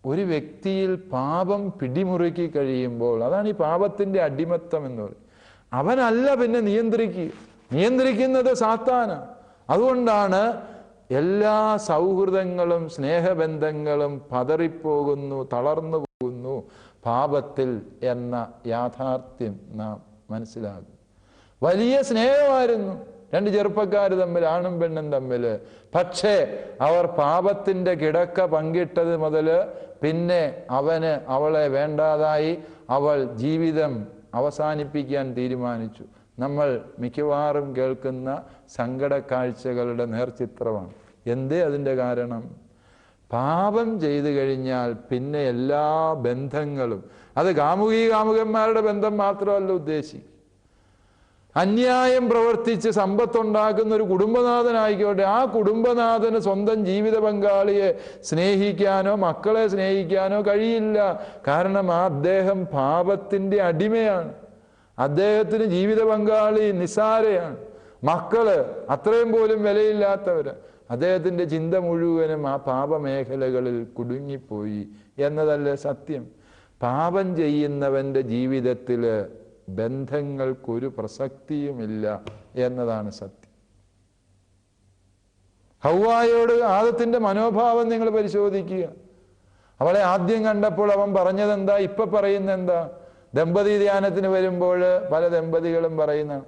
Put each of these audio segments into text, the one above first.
ഒരു വ്യക്തിയിൽ പാപം പിടിമുറുക്കി കഴിയുമ്പോൾ, അതാണ് ഈ പാപത്തിൻ്റെ അടിമത്തം എന്ന് പറയും. അവനല്ല പിന്നെ നിയന്ത്രിക്കുന്നത് സാത്താനാണ്. അതുകൊണ്ടാണ് എല്ലാ സൗഹൃദങ്ങളും സ്നേഹബന്ധങ്ങളും പതറിപ്പോകുന്നു, തളർന്നു പോകുന്നു പാപത്തിൽ എന്ന യാഥാർത്ഥ്യം നാം മനസ്സിലാകും. വലിയ സ്നേഹമായിരുന്നു രണ്ട് ചെറുപ്പക്കാർ തമ്മിൽ, ആണും പെണ്ണും തമ്മിൽ. പക്ഷേ അവർ പാപത്തിൻ്റെ കിടക്ക പങ്കിട്ടത് മുതൽ പിന്നെ അവന് അവളെ വേണ്ടാതായി, അവൾ ജീവിതം അവസാനിപ്പിക്കാൻ തീരുമാനിച്ചു. നമ്മൾ മിക്കവാറും കേൾക്കുന്ന സങ്കട കാഴ്ചകളുടെ നേർചിത്രമാണ്. എന്തേ അതിൻ്റെ കാരണം? പാപം ചെയ്തു കഴിഞ്ഞാൽ പിന്നെ എല്ലാ ബന്ധങ്ങളും, അത് കാമുകന്മാരുടെ ബന്ധം മാത്രമല്ല ഉദ്ദേശിക്കും, അന്യായം പ്രവർത്തിച്ച് സമ്പത്തുണ്ടാക്കുന്ന ഒരു കുടുംബനാഥനായിക്കോട്ടെ, ആ കുടുംബനാഥന് സ്വന്തം ജീവിത പങ്കാളിയെ സ്നേഹിക്കാനോ മക്കളെ സ്നേഹിക്കാനോ കഴിയില്ല. കാരണം അദ്ദേഹം പാപത്തിൻ്റെ അടിമയാണ്. അദ്ദേഹത്തിന് ജീവിത പങ്കാളി നിസ്സാരയാണ്, മക്കള് അത്രയും പോലും വിലയില്ലാത്തവര്. അദ്ദേഹത്തിൻ്റെ ചിന്ത മുഴുവനും ആ പാപമേഖലകളിൽ കുടുങ്ങിപ്പോയി എന്നതല്ലേ സത്യം. പാപം ചെയ്യുന്നവൻ്റെ ജീവിതത്തിൽ ബന്ധങ്ങൾക്കൊരു പ്രസക്തിയുമില്ല എന്നതാണ് സത്യം. ഹവ്വായോട് ആദത്തിന്റെ മനോഭാവം നിങ്ങൾ പരിശോധിക്കുക. അവളെ ആദ്യം കണ്ടപ്പോൾ അവൻ പറഞ്ഞതെന്താ, ഇപ്പൊ പറയുന്ന എന്താ? ദമ്പതി ധ്യാനത്തിന് വരുമ്പോൾ പല ദമ്പതികളും പറയുന്നതാണ്,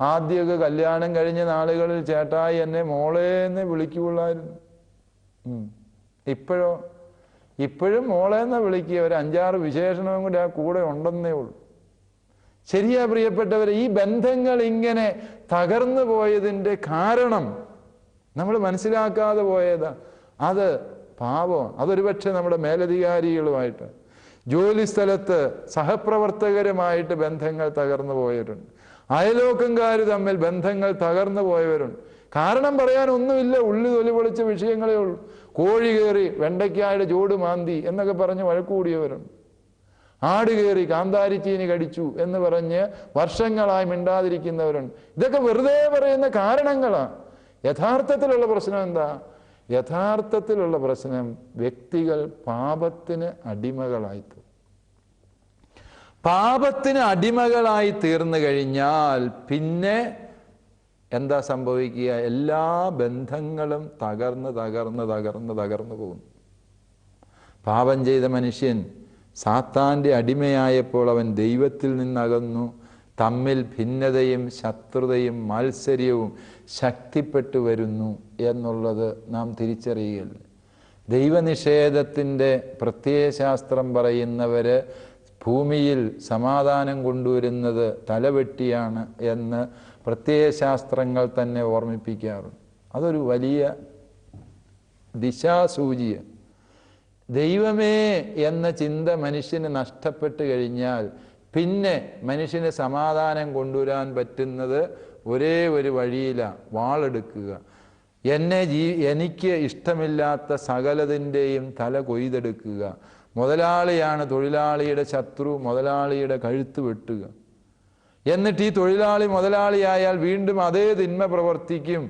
ആദ്യമൊക്കെ കല്യാണം കഴിഞ്ഞ നാളുകളിൽ ചേട്ടായി എന്നെ മോളേന്ന് വിളിക്കുള്ളായിരുന്നു. ഇപ്പോഴും മോളേന്നാ വിളിക്കുക. ഒരു 5-6 വിശേഷണവും കൂടി ആ കൂടെ ഉണ്ടെന്നേ ഉള്ളൂ. ശരിയാ പ്രിയപ്പെട്ടവരെ, ഈ ബന്ധങ്ങൾ ഇങ്ങനെ തകർന്നു പോയതിൻ്റെ കാരണം നമ്മൾ മനസ്സിലാക്കാതെ പോയതാ. അത് പാപം. അതൊരു പക്ഷെ നമ്മുടെ മേലധികാരികളുമായിട്ട്, ജോലി സ്ഥലത്ത് സഹപ്രവർത്തകരുമായിട്ട് ബന്ധങ്ങൾ തകർന്നു പോയവരുണ്ട്, അയലോക്കംകാർ തമ്മിൽ ബന്ധങ്ങൾ തകർന്നു പോയവരുണ്ട്. കാരണം പറയാൻ ഒന്നുമില്ല, ഉള്ളി തൊലി പൊളിച്ച വിഷയങ്ങളേ ഉള്ളൂ. കോഴി കയറി വെണ്ടയ്ക്കായുടെ ചൂട് മാന്തി എന്നൊക്കെ പറഞ്ഞ് വഴക്കൂടിയവരുണ്ട്. ആട് കയറി കാന്താരിച്ചീനി കടിച്ചു എന്ന് പറഞ്ഞ് വർഷങ്ങളായി മിണ്ടാതിരിക്കുന്നവരുണ്ട്. ഇതൊക്കെ വെറുതെ പറയുന്ന കാരണങ്ങളാണ്. യഥാർത്ഥത്തിലുള്ള പ്രശ്നം എന്താ? യഥാർത്ഥത്തിലുള്ള പ്രശ്നം വ്യക്തികൾ പാപത്തിന് അടിമകളായിത്തീർന്നു. പാപത്തിന് അടിമകളായി തീർന്നു കഴിഞ്ഞാൽ പിന്നെ എന്താ സംഭവിക്കുക? എല്ലാ ബന്ധങ്ങളും തകർന്നു പോകുന്നു. പാപം ചെയ്ത മനുഷ്യൻ സാത്താൻ്റെ അടിമയായപ്പോൾ അവൻ ദൈവത്തിൽ നിന്നകന്നു. തമ്മിൽ ഭിന്നതയും ശത്രുതയും മാത്സര്യവും ശക്തിപ്പെട്ടു വരുന്നു എന്നുള്ളത് നാം തിരിച്ചറിയുകയില്ല. ദൈവനിഷേധത്തിൻ്റെ പ്രത്യയശാസ്ത്രം പറയുന്നവർ ഭൂമിയിൽ സമാധാനം കൊണ്ടുവരുന്നത് തലവെട്ടിയാണ് എന്ന് പ്രത്യയശാസ്ത്രങ്ങൾ തന്നെ ഓർമ്മിപ്പിക്കാറുണ്ട്. അതൊരു വലിയ ദിശാസൂചിയാണ്. ദൈവമേ എന്ന ചിന്ത മനുഷ്യന് നഷ്ടപ്പെട്ട് കഴിഞ്ഞാൽ പിന്നെ മനുഷ്യന് സമാധാനം കൊണ്ടുവരാൻ പറ്റുന്നത് ഒരേ ഒരു വഴിയിലാണ്, വാളെടുക്കുക. എനിക്ക് ഇഷ്ടമില്ലാത്ത സകലതിൻ്റെയും തല കൊയ്തെടുക്കുക. മുതലാളിയാണ് തൊഴിലാളിയുടെ ശത്രു, മുതലാളിയുടെ കഴുത്ത് വെട്ടുക. എന്നിട്ട് ഈ തൊഴിലാളി മുതലാളിയായാൽ വീണ്ടും അതേ തിന്മ പ്രവർത്തിക്കും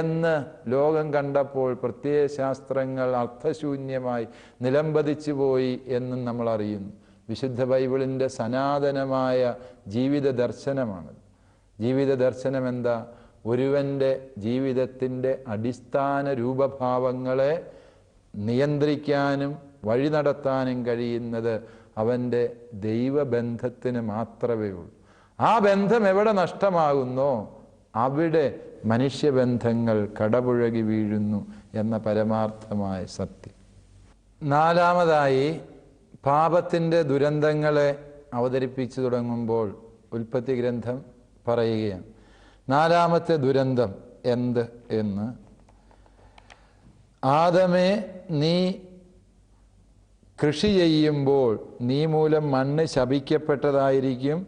എന്ന് ലോകം കണ്ടപ്പോൾ പ്രത്യയശാസ്ത്രങ്ങൾ അർത്ഥശൂന്യമായി നിലംപതിച്ചു പോയി എന്നും നമ്മൾ അറിയുന്നു. വിശുദ്ധ ബൈബിളിൻ്റെ സനാതനമായ ജീവിത ദർശനമാണ്. ജീവിത ദർശനം എന്താ? ഒരുവൻ്റെ ജീവിതത്തിൻ്റെ അടിസ്ഥാന രൂപഭാവങ്ങളെ നിയന്ത്രിക്കാനും വഴി നടത്താനും കഴിയുന്നത് അവൻ്റെ ദൈവബന്ധത്തിന് മാത്രമേ ഉള്ളൂ. ആ ബന്ധം എവിടെ നഷ്ടമാകുന്നോ അവിടെ മനുഷ്യബന്ധങ്ങൾ കടപുഴകി വീഴുന്നു എന്ന പരമാർത്ഥമായ സത്യം. നാലാമതായി, പാപത്തിൻ്റെ ദുരന്തങ്ങളെ അവതരിപ്പിച്ചു തുടങ്ങുമ്പോൾ ഉൽപ്പത്തി ഗ്രന്ഥം പറയുകയാണ്. നാലാമത്തെ ദുരന്തം എന്ത് എന്ന്: ആദമേ, നീ കൃഷി ചെയ്യുമ്പോൾ നീ മൂലം മണ്ണ് ശപിക്കപ്പെട്ടതായിരിക്കും.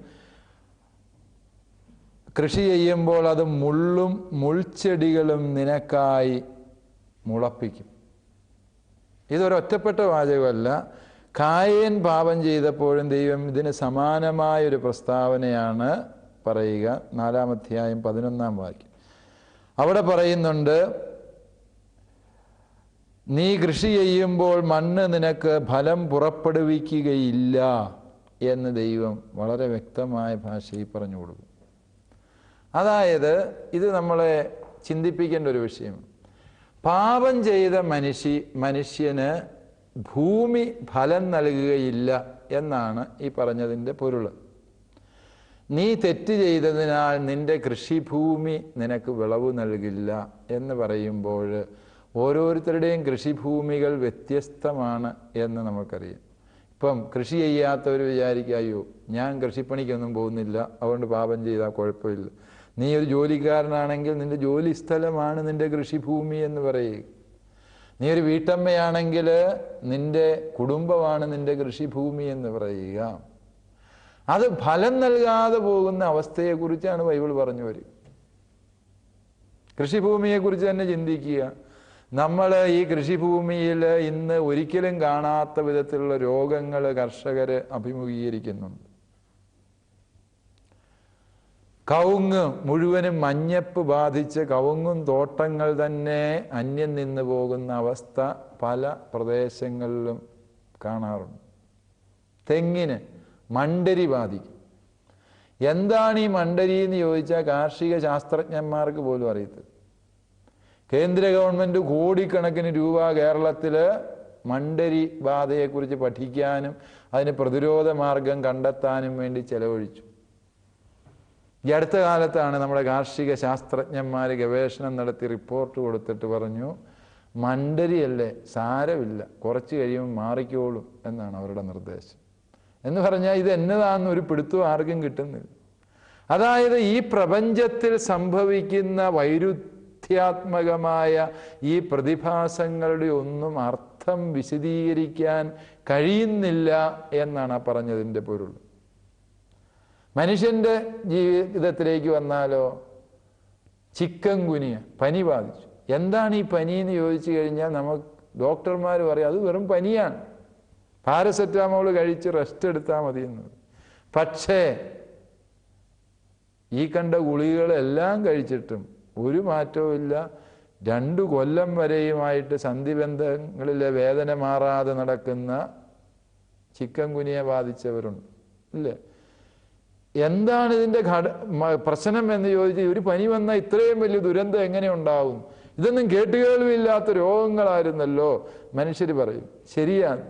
കൃഷി ചെയ്യുമ്പോൾ അത് മുള്ളും മുൾച്ചെടികളും നിനക്കായി മുളപ്പിക്കും. ഇതൊരൊറ്റപ്പെട്ട വാചകമല്ല. കായൻ പാപം ചെയ്തപ്പോഴും ദൈവം ഇതിന് സമാനമായൊരു പ്രസ്താവനയാണ് പറയുക. 4-ാം അധ്യായം 11-ാം വാക്യം അവിടെ പറയുന്നുണ്ട്, നീ കൃഷി ചെയ്യുമ്പോൾ മണ്ണ് നിനക്ക് ഫലം പുറപ്പെടുവിക്കുകയില്ല എന്ന് ദൈവം വളരെ വ്യക്തമായ ഭാഷയിൽ പറഞ്ഞു കൊടുക്കും. അതായത് ഇത് നമ്മളെ ചിന്തിപ്പിക്കേണ്ട ഒരു വിഷയം. പാപം ചെയ്ത മനുഷ്യന് ഭൂമി ഫലം നൽകുകയില്ല എന്നാണ് ഈ പറഞ്ഞതിൻ്റെ പൊരുൾ. നീ തെറ്റ് ചെയ്തതിനാൽ നിന്റെ കൃഷിഭൂമി നിനക്ക് വിളവ് നൽകില്ല എന്ന് പറയുമ്പോൾ ഓരോരുത്തരുടെയും കൃഷിഭൂമികൾ വ്യത്യസ്തമാണ് എന്ന് നമുക്കറിയാം. ഇപ്പം കൃഷി ചെയ്യാത്തവർ വിചാരിക്കുക, അയ്യോ ഞാൻ കൃഷിപ്പണിക്കൊന്നും പോകുന്നില്ല, അതുകൊണ്ട് പാപം ചെയ്താൽ കുഴപ്പമില്ല. നീ ഒരു ജോലിക്കാരനാണെങ്കിൽ നിന്റെ ജോലി സ്ഥലമാണ് നിന്റെ കൃഷിഭൂമി എന്ന് പറയുക. നീ ഒരു വീട്ടമ്മയാണെങ്കിൽ നിന്റെ കുടുംബമാണ് നിന്റെ കൃഷിഭൂമി എന്ന് പറയുക. അത് ഫലം നൽകാതെ പോകുന്ന അവസ്ഥയെക്കുറിച്ചാണ് ബൈബിൾ പറഞ്ഞു വരിക. കൃഷിഭൂമിയെക്കുറിച്ച് തന്നെ ചിന്തിക്കുക. നമ്മൾ ഈ കൃഷിഭൂമിയിൽ ഇന്ന് ഒരിക്കലും കാണാത്ത വിധത്തിലുള്ള രോഗങ്ങൾ കർഷകർ അഭിമുഖീകരിക്കുന്നുണ്ട്. കവുങ്ങ് മുഴുവനും മഞ്ഞപ്പ് ബാധിച്ച് കവുങ്ങും തോട്ടങ്ങൾ തന്നെ അന്യം നിന്ന് പോകുന്ന അവസ്ഥ പല പ്രദേശങ്ങളിലും കാണാറുണ്ട്. തെങ്ങിന് മണ്ടരി ബാധിക്കും. എന്താണ് ഈ മണ്ടരി എന്ന് ചോദിച്ചാൽ കാർഷിക ശാസ്ത്രജ്ഞന്മാർക്ക് പോലും അറിയത്തില്ല. കേന്ദ്ര ഗവൺമെൻറ് കോടിക്കണക്കിന് രൂപ കേരളത്തിൽ മണ്ടരി ബാധയെക്കുറിച്ച് പഠിക്കാനും അതിന് പ്രതിരോധ മാർഗം കണ്ടെത്താനും വേണ്ടി ചെലവഴിച്ചു. ഈ അടുത്ത കാലത്താണ് നമ്മുടെ കാർഷിക ശാസ്ത്രജ്ഞന്മാർ ഗവേഷണം നടത്തി റിപ്പോർട്ട് കൊടുത്തിട്ട് പറഞ്ഞു, മണ്ടരിയല്ലേ, സാരമില്ല, കുറച്ച് കഴിയുമ്പോൾ മാറിക്കോളും എന്നാണ് അവരുടെ നിർദ്ദേശം. എന്ന് പറഞ്ഞാൽ ഇത് എന്നതാണെന്ന് ഒരു പിടുത്തവും ആർക്കും കിട്ടുന്നില്ല. അതായത് ഈ പ്രപഞ്ചത്തിൽ സംഭവിക്കുന്ന വൈരുദ്ധ്യാത്മകമായ ഈ പ്രതിഭാസങ്ങളുടെ ഒന്നും അർത്ഥം വിശദീകരിക്കാൻ കഴിയുന്നില്ല എന്നാണ് ആ പറഞ്ഞതിൻ്റെ പൊരുൾ. മനുഷ്യൻ്റെ ജീവിതത്തിലേക്ക് വന്നാലോ, ചിക്കൻ ഗുനിയ പനി ബാധിച്ചു. എന്താണ് ഈ പനി എന്ന് ചോദിച്ചു കഴിഞ്ഞാൽ നമുക്ക് ഡോക്ടർമാർ പറയും അത് വെറും പനിയാണ്, പാരസെറ്റാമോൾ കഴിച്ച് റെസ്റ്റ് എടുത്താൽ മതി എന്ന്. പക്ഷേ ഈ കണ്ട ഗുളികകളെല്ലാം കഴിച്ചിട്ടും ഒരു മാറ്റവും ഇല്ല. 2 കൊല്ലം വരെയുമായിട്ട് സന്ധിബന്ധങ്ങളിലെ വേദന മാറാതെ നടക്കുന്ന ചിക്കൻ ഗുനിയ ബാധിച്ചവരുണ്ട്, ഇല്ലേ? എന്താണ് ഇതിൻ്റെ പ്രശ്നം എന്ന് ചോദിച്ചാൽ, ഒരു പനി വന്നാൽ ഇത്രയും വലിയ ദുരന്തം എങ്ങനെ ഉണ്ടാവും? ഇതൊന്നും കേട്ടുകേൾവില്ലാത്ത രോഗങ്ങളായിരുന്നല്ലോ മനുഷ്യർ പറയും. ശരിയാണ്.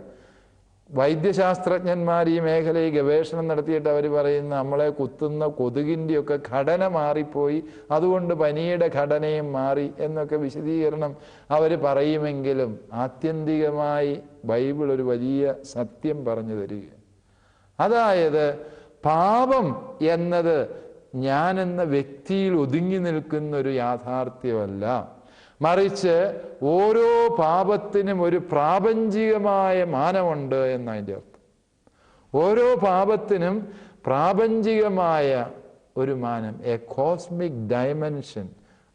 വൈദ്യശാസ്ത്രജ്ഞന്മാർ ഈ മേഖലയിൽ ഗവേഷണം നടത്തിയിട്ട് അവർ പറയുന്ന നമ്മളെ കുത്തുന്ന കൊതുകിൻ്റെയൊക്കെ ഘടന മാറിപ്പോയി, അതുകൊണ്ട് പനിയുടെ ഘടനയും മാറി എന്നൊക്കെ വിശദീകരണം അവർ പറയുമെങ്കിലും ആത്യന്തികമായി ബൈബിൾ ഒരു വലിയ സത്യം പറഞ്ഞു തരിക. അതായത് പാപം എന്നത് ഞാനെന്ന വ്യക്തിയിൽ ഒതുങ്ങി നിൽക്കുന്ന ഒരു യാഥാർത്ഥ്യമല്ല, മറിച്ച് ഓരോ പാപത്തിനും ഒരു പ്രാപഞ്ചികമായ മാനമുണ്ട് എന്നതിൻ്റെ അർത്ഥം. ഓരോ പാപത്തിനും പ്രാപഞ്ചികമായ ഒരു മാനം, എ കോസ്മിക് ഡയമെൻഷൻ,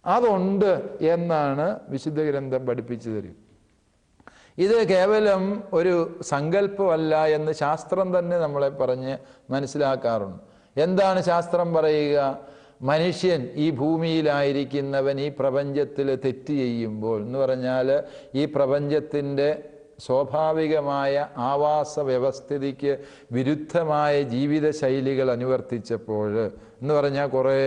അതുണ്ട് എന്നാണ് വിശുദ്ധ ഗ്രന്ഥം പഠിപ്പിച്ചു തരും. ഇത് കേവലം ഒരു സങ്കല്പമല്ല എന്ന് ശാസ്ത്രം തന്നെ നമ്മളെ പറഞ്ഞ് മനസ്സിലാക്കാറുണ്ട്. എന്താണ് ശാസ്ത്രം പറയുക? മനുഷ്യൻ ഈ ഭൂമിയിലായിരിക്കുന്നവൻ ഈ പ്രപഞ്ചത്തിൽ തെറ്റ് ചെയ്യുമ്പോൾ എന്ന് പറഞ്ഞാൽ ഈ പ്രപഞ്ചത്തിൻ്റെ സ്വാഭാവികമായ ആവാസ വ്യവസ്ഥിതിക്ക് വിരുദ്ധമായ ജീവിത ശൈലികൾ അനുവർത്തിച്ചപ്പോൾ എന്ന് പറഞ്ഞാൽ കുറേ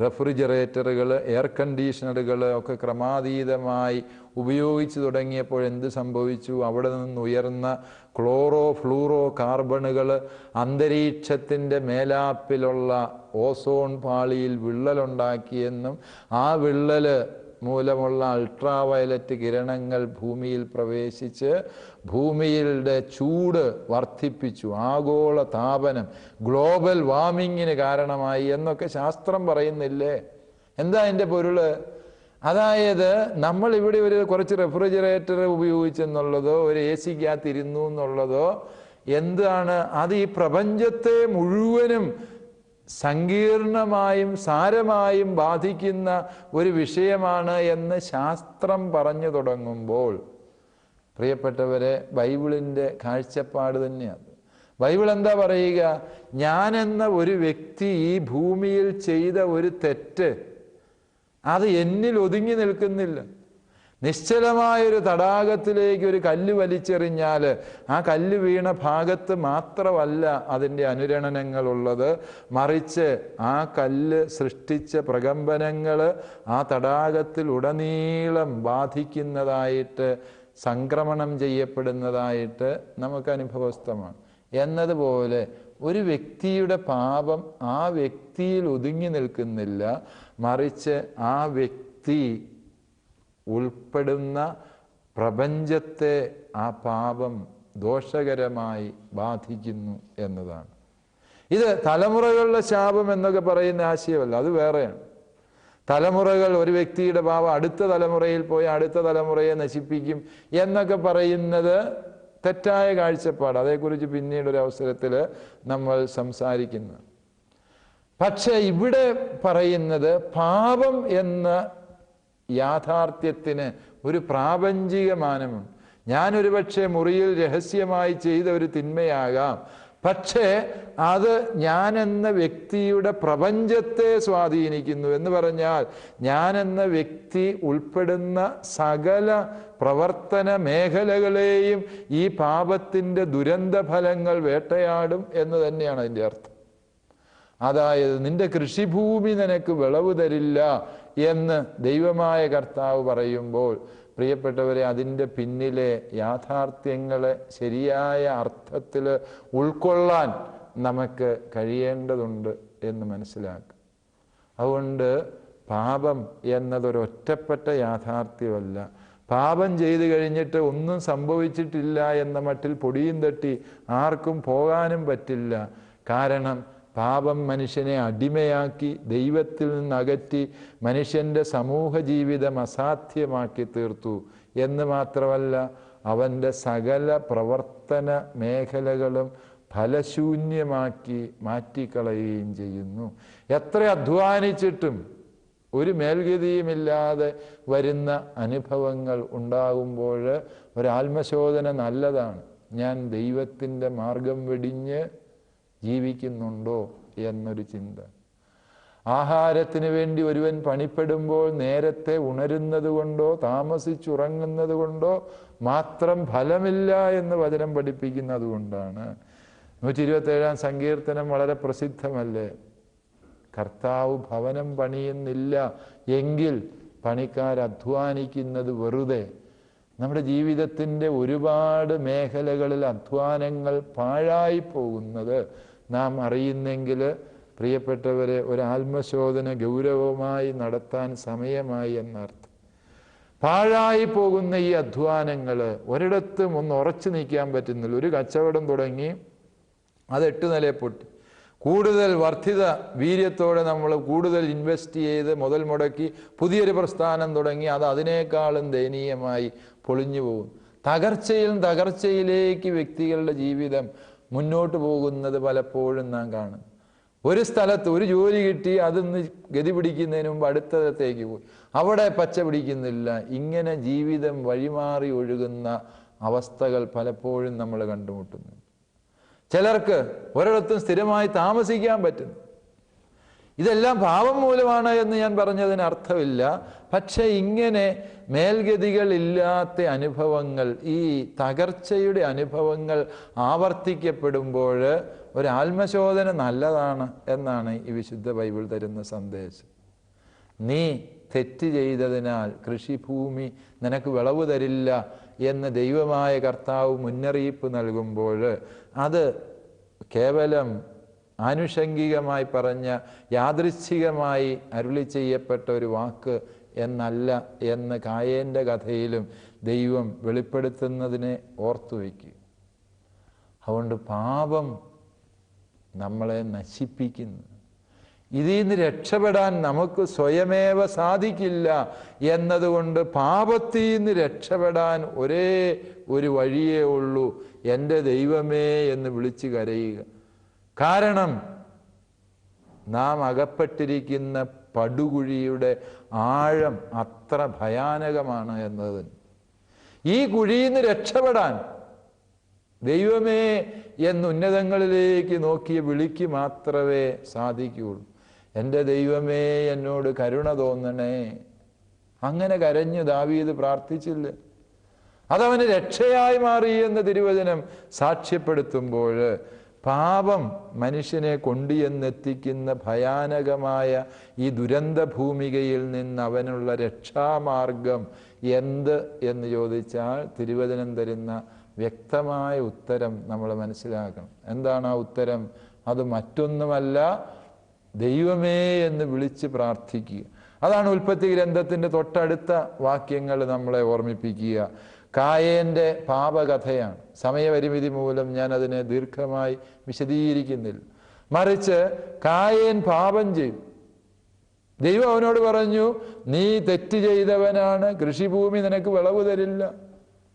റെഫ്രിജറേറ്ററുകൾ, എയർ കണ്ടീഷണറുകൾ ഒക്കെ ക്രമാതീതമായി ഉപയോഗിച്ചു തുടങ്ങിയപ്പോൾ എന്ത് സംഭവിച്ചു? അവിടെ നിന്ന് ഉയർന്ന ക്ലോറോ ഫ്ലൂറോ കാർബണുകൾ അന്തരീക്ഷത്തിൻ്റെ മേലാപ്പിലുള്ള ഓസോൺ പാളിയിൽ വിള്ളലുണ്ടാക്കിയെന്നും ആ വിള്ളൽ മൂലമുള്ള അൾട്രാവയലറ്റ് കിരണങ്ങൾ ഭൂമിയിൽ പ്രവേശിച്ച് ഭൂമിയുടെ ചൂട് വർദ്ധിപ്പിച്ചു, ആഗോള താപനം, ഗ്ലോബൽ വാർമിങ്ങിന് കാരണമായി എന്നൊക്കെ ശാസ്ത്രം പറയുന്നില്ലേ? എന്താ അതിൻ്റെ പൊരുള്? അതായത് നമ്മൾ ഇവിടെ ഒരു കുറച്ച് റെഫ്രിജറേറ്റർ ഉപയോഗിച്ചെന്നുള്ളതോ ഒരു AC-ക്കകത്ത് ഇരുന്നു എന്നുള്ളതോ എന്താണ്? അത് ഈ പ്രപഞ്ചത്തെ മുഴുവനും സങ്കീർണമായും സാരമായും ബാധിക്കുന്ന ഒരു വിഷയമാണ് എന്ന് ശാസ്ത്രം പറഞ്ഞു തുടങ്ങുമ്പോൾ പ്രിയപ്പെട്ടവരെ, ബൈബിളിൻ്റെ കാഴ്ചപ്പാട് തന്നെയാണ്. ബൈബിൾ എന്താ പറയുക? ഞാനെന്ന ഒരു വ്യക്തി ഈ ഭൂമിയിൽ ചെയ്ത ഒരു തെറ്റ് അത് എന്നിൽ ഒതുങ്ങി നിൽക്കുന്നില്ല. നിശ്ചലമായൊരു തടാകത്തിലേക്ക് ഒരു കല്ല് വലിച്ചെറിഞ്ഞാൽ ആ കല്ല് വീണ ഭാഗത്ത് മാത്രമല്ല അതിൻ്റെ അനുരണനങ്ങളുള്ളത്, മറിച്ച് ആ കല്ല് സൃഷ്ടിച്ച പ്രകമ്പനങ്ങൾ ആ തടാകത്തിൽ ഉടനീളം ബാധിക്കുന്നതായിട്ട്, സംക്രമണം ചെയ്യപ്പെടുന്നതായിട്ട് നമുക്ക് അനുഭവസ്ഥമാണ്. എന്നതുപോലെ ഒരു വ്യക്തിയുടെ പാപം ആ വ്യക്തിയിൽ ഒതുങ്ങി നിൽക്കുന്നില്ല, മറിച്ച് ആ വ്യക്തി ഉൾപ്പെടുന്ന പ്രപഞ്ചത്തെ ആ പാപം ദോഷകരമായി ബാധിക്കുന്നു എന്നതാണ്. ഇത് തലമുറകളുടെ ശാപം എന്നൊക്കെ പറയുന്ന ആശയമല്ല, അത് വേറെയാണ്. തലമുറകൾ, ഒരു വ്യക്തിയുടെ പാപം അടുത്ത തലമുറയിൽ പോയി അടുത്ത തലമുറയെ നശിപ്പിക്കും എന്നൊക്കെ പറയുന്നത് തെറ്റായ കാഴ്ചപ്പാട്. അതേക്കുറിച്ച് പിന്നീട് ഒരു അവസരത്തിൽ നമ്മൾ സംസാരിക്കുന്നു. പക്ഷെ ഇവിടെ പറയുന്നത് പാപം എന്ന യാഥാർത്ഥ്യത്തിന് ഒരു പ്രാപഞ്ചിക മാനമുണ്ട്. ഞാനൊരു പക്ഷേ മുറിയിൽ രഹസ്യമായി ചെയ്ത ഒരു തിന്മയാകാം, പക്ഷേ അത് ഞാനെന്ന വ്യക്തിയുടെ പ്രപഞ്ചത്തെ സ്വാധീനിക്കുന്നു. എന്ന് പറഞ്ഞാൽ ഞാനെന്ന വ്യക്തി ഉൾപ്പെടുന്ന സകല പ്രവർത്തന മേഖലകളെയും ഈ പാപത്തിൻ്റെ ദുരന്ത ഫലങ്ങൾ വേട്ടയാടും എന്ന് തന്നെയാണ് അതിൻ്റെ അർത്ഥം. അതായത് നിന്റെ കൃഷിഭൂമി നിനക്ക് വിളവ് തരില്ല എന്ന് ദൈവമായ കർത്താവ് പറയുമ്പോൾ, പ്രിയപ്പെട്ടവരെ, അതിൻ്റെ പിന്നിലെ യാഥാർത്ഥ്യങ്ങളെ ശരിയായ അർത്ഥത്തിൽ ഉൾക്കൊള്ളാൻ നമുക്ക് കഴിയേണ്ടതുണ്ട് എന്ന് മനസ്സിലാക്കുക. അതുകൊണ്ട് പാപം എന്നതൊരൊറ്റപ്പെട്ട യാഥാർത്ഥ്യമല്ല. പാപം ചെയ്തു കഴിഞ്ഞിട്ട് ഒന്നും സംഭവിച്ചിട്ടില്ല എന്ന മട്ടിൽ പൊടിയും തട്ടി ആർക്കും പോകാനും പറ്റില്ല. കാരണം പാപം മനുഷ്യനെ അടിമയാക്കി, ദൈവത്തിൽ നിന്നകറ്റി, മനുഷ്യൻ്റെ സമൂഹ ജീവിതം അസാധ്യമാക്കി തീർത്തു എന്ന് മാത്രമല്ല, അവൻ്റെ സകല പ്രവർത്തന മേഖലകളും ഫലശൂന്യമാക്കി മാറ്റിക്കളയുകയും ചെയ്യുന്നു. എത്ര അധ്വാനിച്ചിട്ടും ഒരു മേൽഗതിയുമില്ലാതെ വരുന്ന അനുഭവങ്ങൾ ഉണ്ടാകുമ്പോൾ ഒരാത്മശോധന നല്ലതാണ്. ഞാൻ ദൈവത്തിൻ്റെ മാർഗം വെടിഞ്ഞ് ജീവിക്കുന്നുണ്ടോ എന്നൊരു ചിന്ത. ആഹാരത്തിന് വേണ്ടി ഒരുവൻ പണിപ്പെടുമ്പോൾ നേരത്തെ ഉണരുന്നത് കൊണ്ടോ താമസിച്ചുറങ്ങുന്നത് കൊണ്ടോ മാത്രം ഫലമില്ല എന്ന് വചനം പഠിപ്പിക്കുന്നത് കൊണ്ടാണ്. 127-ാം സങ്കീർത്തനം വളരെ പ്രസിദ്ധമല്ലേ? കർത്താവ് ഭവനം പണിയുന്നില്ല എങ്കിൽ പണിക്കാർ അധ്വാനിക്കുന്നത് വെറുതെ. നമ്മുടെ ജീവിതത്തിൻ്റെ ഒരുപാട് മേഖലകളിൽ അധ്വാനങ്ങൾ പാഴായി പോകുന്നത് നാം അറിയുന്നെങ്കിൽ, പ്രിയപ്പെട്ടവരെ, ഒരു ആത്മശോധന ഗൗരവമായി നടത്താൻ സമയമായി എന്നർത്ഥം. പാഴായി പോകുന്ന ഈ അധ്വാനങ്ങൾ ഒരിടത്തും ഒന്ന് ഉറച്ചു നിൽക്കാൻ പറ്റുന്നില്ല. ഒരു കച്ചവടം തുടങ്ങി, അത് 8 നിലയിൽ പൊട്ടി. കൂടുതൽ വർദ്ധിത വീര്യത്തോടെ നമ്മൾ കൂടുതൽ ഇൻവെസ്റ്റ് ചെയ്ത് മുതൽ മുടക്കി പുതിയൊരു പ്രസ്ഥാനം തുടങ്ങി, അത് അതിനേക്കാളും ദയനീയമായി പൊളിഞ്ഞു പോകും. തകർച്ചയിലേക്ക് വ്യക്തികളുടെ ജീവിതം മുന്നോട്ട് പോകുന്നത് പലപ്പോഴും നാം കാണും. ഒരു സ്ഥലത്ത് ഒരു ജോലി കിട്ടി, അതൊന്ന് ഗതി പിടിക്കുന്നതിന് മുമ്പ് അടുത്തടത്തേക്ക് പോയി, അവിടെ പച്ച പിടിക്കുന്നില്ല. ഇങ്ങനെ ജീവിതം വഴിമാറി ഒഴുകുന്ന അവസ്ഥകൾ പലപ്പോഴും നമ്മൾ കണ്ടുമുട്ടുന്നു. ചിലർക്ക് ഒരിടത്തും സ്ഥിരമായി താമസിക്കാൻ പറ്റുന്നു. ഇതെല്ലാം പാപം മൂലമാണ് എന്ന് ഞാൻ പറഞ്ഞതിന് അർത്ഥമില്ല. പക്ഷെ ഇങ്ങനെ മേൽഗതികളില്ലാത്ത അനുഭവങ്ങൾ, ഈ തകർച്ചയുടെ അനുഭവങ്ങൾ ആവർത്തിക്കപ്പെടുമ്പോൾ ഒരു ആത്മശോധന നല്ലതാണ് എന്നാണ് ഈ വിശുദ്ധ ബൈബിൾ തരുന്ന സന്ദേശം. നീ തെറ്റ് ചെയ്തതിനാൽ കൃഷിഭൂമി നിനക്ക് വിളവ് തരില്ല എന്ന് ദൈവമായ കർത്താവ് മുന്നറിയിപ്പ് നൽകുമ്പോൾ അത് കേവലം ആനുഷംഗികമായി പറഞ്ഞ, യാദൃച്ഛികമായി അരുളി ചെയ്യപ്പെട്ട ഒരു വാക്ക് എന്നല്ല എന്ന് കായേൻ്റെ കഥയിലും ദൈവം വെളിപ്പെടുത്തുന്നതിനെ ഓർത്തു വയ്ക്കുക. അതുകൊണ്ട് പാപം നമ്മളെ നശിപ്പിക്കുന്നു. ഇതിൽ നിന്ന് രക്ഷപ്പെടാൻ നമുക്ക് സ്വയമേവ സാധിക്കില്ല എന്നതുകൊണ്ട് പാപത്തിൽ നിന്ന് രക്ഷപ്പെടാൻ ഒരേ ഒരു വഴിയേ ഉള്ളൂ, എൻ്റെ ദൈവമേ എന്ന് വിളിച്ച് കരയുക. കാരണം നാം അകപ്പെട്ടിരിക്കുന്ന പടുകുഴിയുടെ ആഴം അത്ര ഭയാനകമാണ് എന്നത്. ഈ കുഴിയിൽ നിന്ന് രക്ഷപ്പെടാൻ ദൈവമേ എന്ന് ഉന്നതങ്ങളിലേക്ക് നോക്കിയ വിളിക്ക് മാത്രമേ സാധിക്കുകയുള്ളൂ. എൻ്റെ ദൈവമേ എന്നോട് കരുണ തോന്നണേ. അങ്ങനെ കരഞ്ഞു ദാവീദ് പ്രാർത്ഥിച്ചില്ല. അതവന് രക്ഷയായി മാറി എന്ന് തിരുവചനം സാക്ഷ്യപ്പെടുത്തുമ്പോൾ പാപം മനുഷ്യനെ കൊണ്ടുചെന്നെത്തിക്കുന്ന ഭയാനകമായ ഈ ദുരന്ത ഭൂമികയിൽ നിന്ന് അവനുള്ള രക്ഷാമാർഗം എന്ത് എന്ന് ചോദിച്ചാൽ തിരുവചനം തരുന്ന വ്യക്തമായ ഉത്തരം നമ്മൾ മനസ്സിലാക്കണം. എന്താണ് ആ ഉത്തരം? അത് മറ്റൊന്നുമല്ല, ദൈവമേ എന്ന് വിളിച്ച് പ്രാർത്ഥിക്കുക. അതാണ് ഉൽപ്പത്തി ഗ്രന്ഥത്തിൻ്റെ തൊട്ടടുത്ത വാക്യങ്ങൾ നമ്മളെ ഓർമ്മിപ്പിക്കുക. കായേൻ്റെ പാപകഥയാണ്. സമയപരിമിതി മൂലം ഞാൻ അതിനെ ദീർഘമായി വിശദീകരിക്കുന്നില്ല. മറിച്ച് കായേൻ പാപം ചെയ്തു. ദൈവം അവനോട് പറഞ്ഞു, നീ തെറ്റ് ചെയ്തവനാണ്, കൃഷിഭൂമി നിനക്ക് വിളവ് തരില്ല.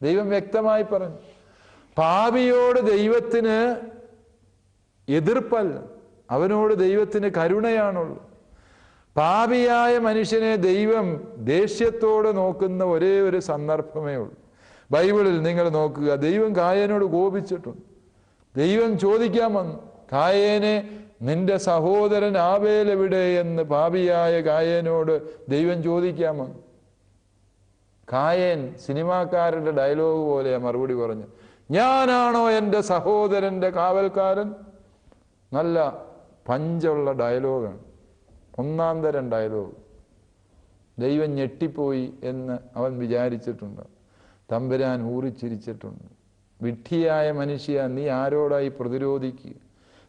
ദൈവം വ്യക്തമായി പറഞ്ഞു. പാപിയോട് ദൈവത്തിന് എതിർപ്പല്ല, അവനോട് ദൈവത്തിന് കരുണയാണുള്ളൂ. പാപിയായ മനുഷ്യനെ ദൈവം ദേഷ്യത്തോടെ നോക്കുന്ന ഒരേ ഒരു സന്ദർഭമേ ഉള്ളൂ. ബൈബിളിൽ നിങ്ങൾ നോക്കുക, ദൈവം കായേനോട് കോപിച്ചിട്ടുണ്ട്. ദൈവം ചോദിക്കാൻ വന്നു, കായേനെ നിന്റെ സഹോദരൻ ആബേൽ എവിടെ എന്ന് പാപിയായ കായേനോട് ദൈവം ചോദിക്കാൻ വന്നു. കായേൻ സിനിമാക്കാരുടെ ഡയലോഗ് പോലെ മറുപടി പറഞ്ഞു, ഞാനാണോ എൻ്റെ സഹോദരൻ്റെ കാവൽക്കാരൻ? നല്ല പഞ്ചുള്ള ഡയലോഗാണ്, ഒന്നാം തരം ഡയലോഗ്. ദൈവം ഞെട്ടിപ്പോയി എന്ന് അവൻ വിചാരിച്ചിട്ടുണ്ട്. തമ്പുരാൻ ഊറിച്ചിരിച്ചിട്ടുണ്ട്. വിഡ്ഢിയായ മനുഷ്യ, നീ ആരോടായി പ്രതിരോധിക്കുക?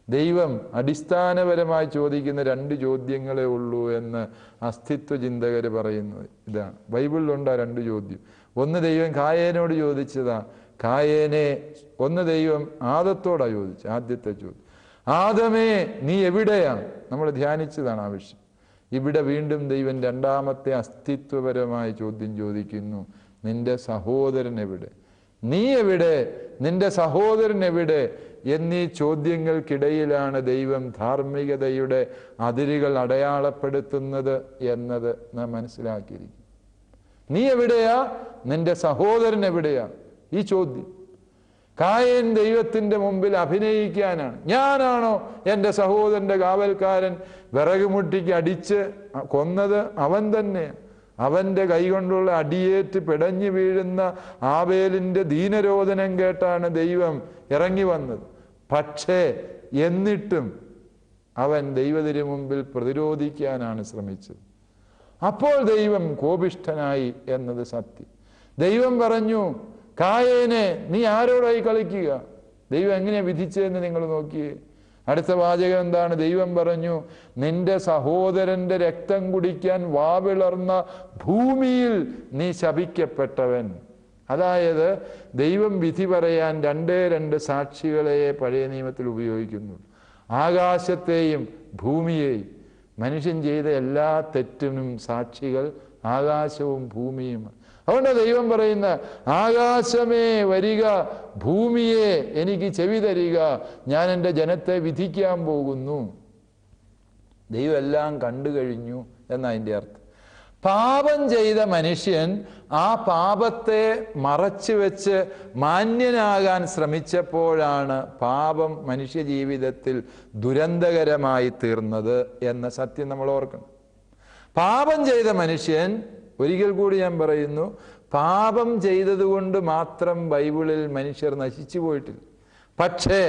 ദൈവം അടിസ്ഥാനപരമായി ചോദിക്കുന്ന 2 ചോദ്യങ്ങളേ ഉള്ളൂ എന്ന് അസ്തിത്വ ചിന്തകർ പറയുന്നത് ഇതാണ്. ബൈബിളിലുണ്ട് 2 ചോദ്യം. ഒന്ന് ദൈവം കായേനോട് ചോദിച്ചതാ, കായേനെ. ഒന്ന് ദൈവം ആദത്തോടാ ചോദിച്ചു. ആദ്യത്തെ ചോദ്യം, ആദമേ നീ എവിടെയാണ്? നമ്മൾ ധ്യാനിച്ചതാണ് ആ വിഷയം. ഇവിടെ വീണ്ടും ദൈവം 2ാമത്തെ അസ്തിത്വപരമായ ചോദ്യം ചോദിക്കുന്നു, നിന്റെ സഹോദരൻ എവിടെ? നീ എവിടെ? നിന്റെ സഹോദരൻ എവിടെ? എന്നീ ചോദ്യങ്ങൾക്കിടയിലാണ് ദൈവം ധാർമ്മികതയുടെ അതിരുകൾ അടയാളപ്പെടുത്തുന്നത് എന്നത് നാം മനസ്സിലാക്കിയിരിക്കും. നീ എവിടെയാ? നിന്റെ സഹോദരൻ എവിടെയാ? ഈ ചോദ്യം കായേൻ ദൈവത്തിൻ്റെ മുമ്പിൽ അഭിനയിക്കാനാണ്. ഞാനാണോ എൻ്റെ സഹോദരൻ്റെ കാവൽക്കാരൻ? വിറകുമുട്ടിക്ക് അടിച്ച് കൊന്നത് അവൻ തന്നെ. അവൻ്റെ കൈകൊണ്ടുള്ള അടിയേറ്റ് പിടഞ്ഞു വീഴുന്ന ആബേലിൻ്റെ ദീനരോധനം കേട്ടാണ് ദൈവം ഇറങ്ങി വന്നത്. പക്ഷേ എന്നിട്ടും അവൻ ദൈവത്തിനു മുമ്പിൽ പ്രതിരോധിക്കാനാണ് ശ്രമിച്ചത്. അപ്പോൾ ദൈവം കോപിഷ്ഠനായി എന്നത് സത്യം. ദൈവം പറഞ്ഞു, കായേനെ നീ ആരോടായി കളിക്കുക? ദൈവം എങ്ങനെയാ വിധിച്ചതെന്ന് നിങ്ങൾ നോക്കിയേ. അടുത്ത വാചകം എന്താണ്? ദൈവം പറഞ്ഞു, നിന്റെ സഹോദരന്റെ രക്തം കുടിക്കാൻ വാവിളർന്ന ഭൂമിയിൽ നീ ശപിക്കപ്പെട്ടവൻ. അതായത് ദൈവം വിധി പറയാൻ 2 സാക്ഷികളെ പഴയ നിയമത്തിൽ ഉപയോഗിക്കുന്നു. ആകാശത്തെയും ഭൂമിയെയും. മനുഷ്യൻ ചെയ്ത എല്ലാ തെറ്റിനും സാക്ഷികൾ ആകാശവും ഭൂമിയുമാണ്. അതുകൊണ്ട് ദൈവം പറയുന്ന, ആകാശമേ വരിക, ഭൂമിയെ എനിക്ക് ചെവി തരിക, ഞാൻ എൻ്റെ ജനത്തെ വിധിക്കാൻ പോകുന്നു. ദൈവം എല്ലാം കണ്ടു കഴിഞ്ഞു എന്നതിൻ്റെ അർത്ഥം. പാപം ചെയ്ത മനുഷ്യൻ ആ പാപത്തെ മറച്ചു വെച്ച് മാന്യനാകാൻ ശ്രമിച്ചപ്പോഴാണ് പാപം മനുഷ്യ ജീവിതത്തിൽ ദുരന്തകരമായി തീർന്നത് എന്ന സത്യം നമ്മൾ ഓർക്കണം. പാപം ചെയ്ത മനുഷ്യൻ, ഒരിക്കൽ കൂടി ഞാൻ പറയുന്നു, പാപം ചെയ്തതുകൊണ്ട് മാത്രം ബൈബിളിൽ മനുഷ്യർ നശിച്ചു പോയിട്ടില്ല. പക്ഷേ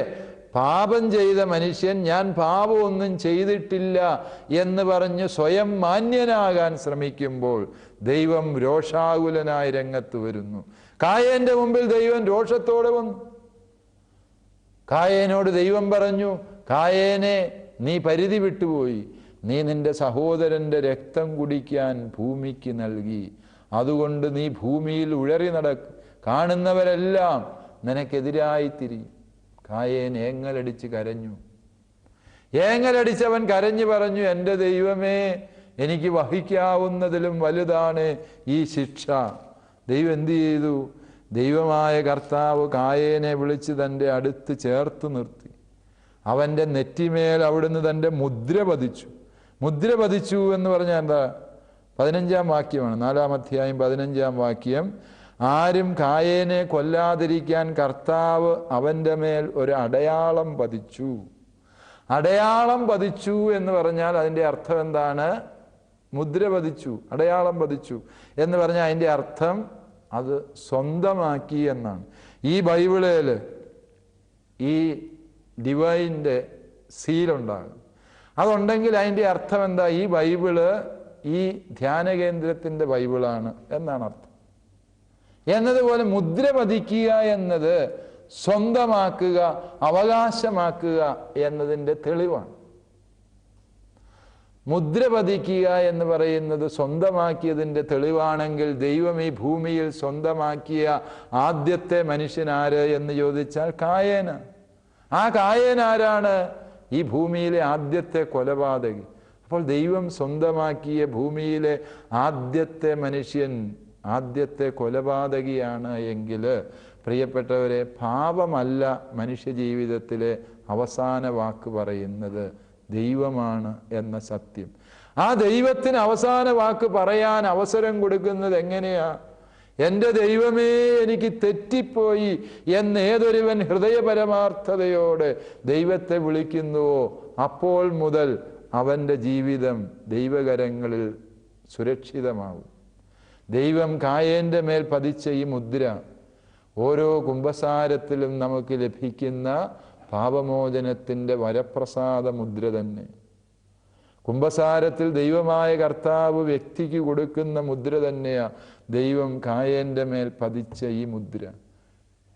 പാപം ചെയ്ത മനുഷ്യൻ ഞാൻ പാപമൊന്നും ചെയ്തിട്ടില്ല എന്ന് പറഞ്ഞ് സ്വയം മാന്യനാകാൻ ശ്രമിക്കുമ്പോൾ ദൈവം രോഷാകുലനായി രംഗത്ത് വരുന്നു. കായേന്റെ മുമ്പിൽ ദൈവം രോഷത്തോടെ വന്നു. കായേനോട് ദൈവം പറഞ്ഞു, കായേനെ നീ പരിധി വിട്ടുപോയി. നീ നിന്റെ സഹോദരൻ്റെ രക്തം കുടിക്കാൻ ഭൂമിക്ക് നൽകി. അതുകൊണ്ട് നീ ഭൂമിയിൽ ഉഴറി നടക്കും. കാണുന്നവരെല്ലാം നിനക്കെതിരായി തിരിയും. കായേൻ ഏങ്ങലടിച്ച് കരഞ്ഞു. ഏങ്ങലടിച്ചവൻ കരഞ്ഞു പറഞ്ഞു, എൻ്റെ ദൈവമേ, എനിക്ക് വഹിക്കാവുന്നതിലും വലുതാണ് ഈ ശിക്ഷ. ദൈവം എന്തു ചെയ്തു? ദൈവമായ കർത്താവ് കായേനെ വിളിച്ച് തൻ്റെ അടുത്ത് ചേർത്ത് നിർത്തി. അവൻ്റെ നെറ്റിമേൽ അവിടുന്ന് തൻ്റെ മുദ്ര പതിച്ചു. മുദ്ര പതിച്ചു എന്ന് പറഞ്ഞാൽ എന്താ? 15-ാം വാക്യമാണ്. 4-ാം അധ്യായം 15-ാം വാക്യം. ആരും കായേനെ കൊല്ലാതിരിക്കാൻ കർത്താവ് അവൻ്റെ മേൽ ഒരു അടയാളം പതിച്ചു. അടയാളം പതിച്ചു എന്ന് പറഞ്ഞാൽ അതിൻ്റെ അർത്ഥം എന്താണ്? മുദ്ര പതിച്ചു, അടയാളം പതിച്ചു എന്ന് പറഞ്ഞാൽ അതിൻ്റെ അർത്ഥം അത് സ്വന്തമാക്കി എന്നാണ്. ഈ ബൈബിളിൽ ഈ ഡിവൈൻ്റെ സീലുണ്ടാകും. അതുണ്ടെങ്കിൽ അതിൻ്റെ അർത്ഥം എന്താ? ഈ ബൈബിള് ഈ ധ്യാന കേന്ദ്രത്തിൻ്റെ ബൈബിളാണ് എന്നാണ് അർത്ഥം. എന്നതുപോലെ മുദ്ര പതിക്കുക എന്നത് സ്വന്തമാക്കുക, അവകാശമാക്കുക എന്നതിൻ്റെ തെളിവാണ്. മുദ്ര പതിക്കുക എന്ന് പറയുന്നത് സ്വന്തമാക്കിയതിൻ്റെ തെളിവാണെങ്കിൽ ദൈവം ഈ ഭൂമിയിൽ സ്വന്തമാക്കിയ ആദ്യത്തെ മനുഷ്യനാര് എന്ന് ചോദിച്ചാൽ കായേന. ആ കായേൻ ആരാണ്? ഈ ഭൂമിയിലെ ആദ്യത്തെ കൊലപാതകി. അപ്പോൾ ദൈവം സ്വന്തമാക്കിയ ഭൂമിയിലെ ആദ്യത്തെ മനുഷ്യൻ ആദ്യത്തെ കൊലപാതകിയാണ് എങ്കിൽ പ്രിയപ്പെട്ടവരെ, പാപമല്ല മനുഷ്യജീവിതത്തിലെ അവസാന വാക്ക് പറയുന്നത്, ദൈവമാണ് എന്ന സത്യം. ആ ദൈവത്തിന് അവസാന വാക്ക് പറയാൻ അവസരം കൊടുക്കുന്നത് എങ്ങനെയാ? എൻ്റെ ദൈവമേ, എനിക്ക് തെറ്റിപ്പോയി എന്ന് ഏതൊരുവൻ ഹൃദയപരമാർത്ഥതയോടെ ദൈവത്തെ വിളിക്കുന്നുവോ അപ്പോൾ മുതൽ അവൻ്റെ ജീവിതം ദൈവകരങ്ങളിൽ സുരക്ഷിതമാവും. ദൈവം കായേൻ്റെ മേൽ പതിച്ച ഈ മുദ്ര ഓരോ കുംഭസാരത്തിലും നമുക്ക് ലഭിക്കുന്ന പാപമോചനത്തിൻ്റെ വരപ്രസാദ മുദ്ര തന്നെ. കുംഭസാരത്തിൽ ദൈവമായ കർത്താവ് വ്യക്തിക്ക് കൊടുക്കുന്ന മുദ്ര തന്നെയാ ദൈവം കായേൻ്റെ മേൽ പതിച്ച ഈ മുദ്ര.